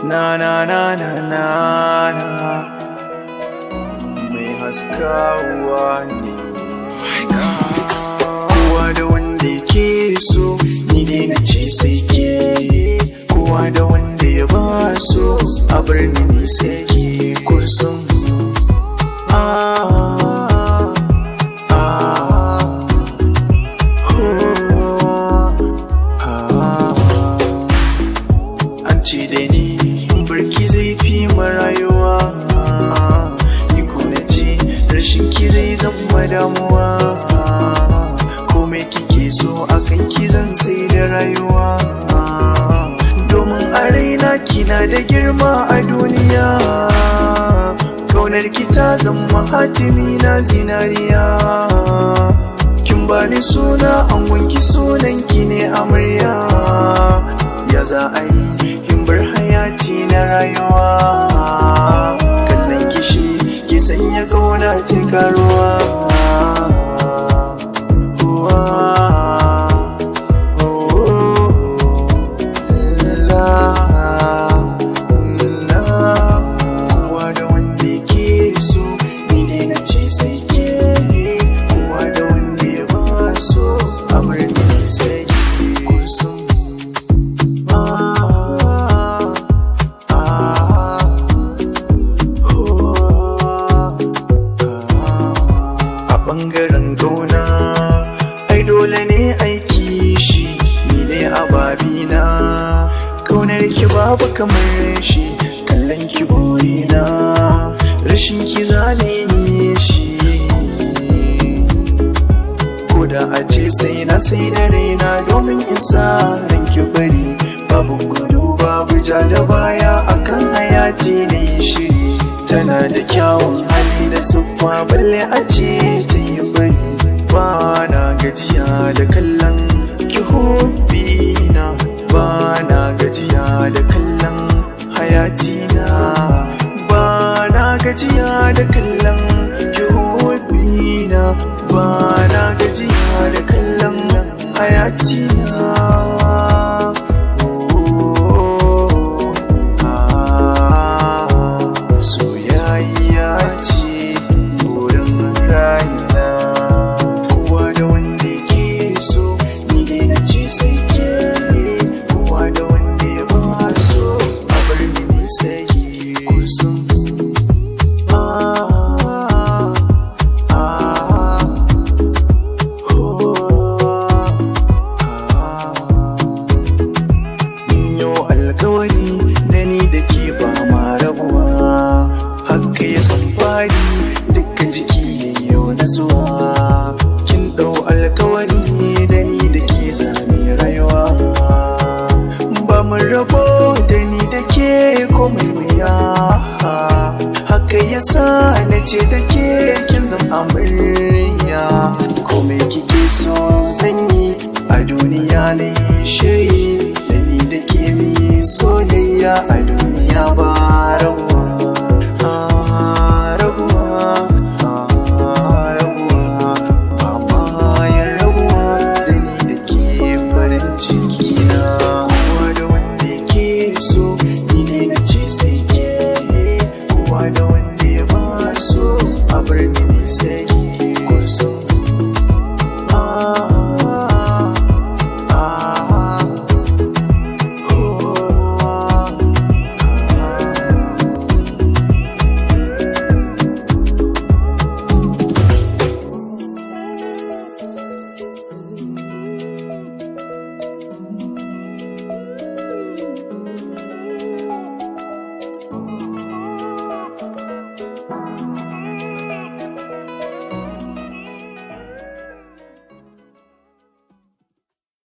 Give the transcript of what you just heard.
na na na na na na mai haskawa ne. Kowa da wanda yake so, ni dai na ce sai ke. Kowa da wanda ya ba so, a bar ni sai ke kursun. An ce da ni barki zai fi marayuwa, ni kuna ce rashin ki zai zama damuwa. Komai kike so akan ki zan sai da rayuwa, domin a raina kina da girma a duniya. Kaunar ki ta zama hatimi na zinariya. Kin bani suna an wanki sunan ki ne amarya. Ya za a yi in bar hayati na rayuwa, kallon kishi ki sanya kauna ta karuwa. Ɓangaren gauna ai dole ne aiki shi, ni ne ababina. Kaunar ki babu kamar shi, kallon ki burina, rashin ki zalimi shi. Koda a ce sai na sai da raina domin isa ranki bari, babu gudu babu ja da baya akan hayati na yi shiri. Tana da kyawun hali da siffa balle a ce ta yi bari. Ba na gajiya da kallon ki hobbina, ba na gajiya da kallon hayatina. Ba na gajiya da kallon ki hobbina, ba na gajiya da kallon hayatina. Alkawari da ni da ke ba ma rabuwa, haka ya san fari dukkan jiki yau na zuwa. Kin ɗau alkawari da ni da ke zami rayuwa, ba mu rabo da ni da ke komai wuya. Haka ya sa na ce da ke kin zama amarya. Komai kike so zan yi a duniya na yi shiri, da ni da ke mi soyayya a duniya ba rabu.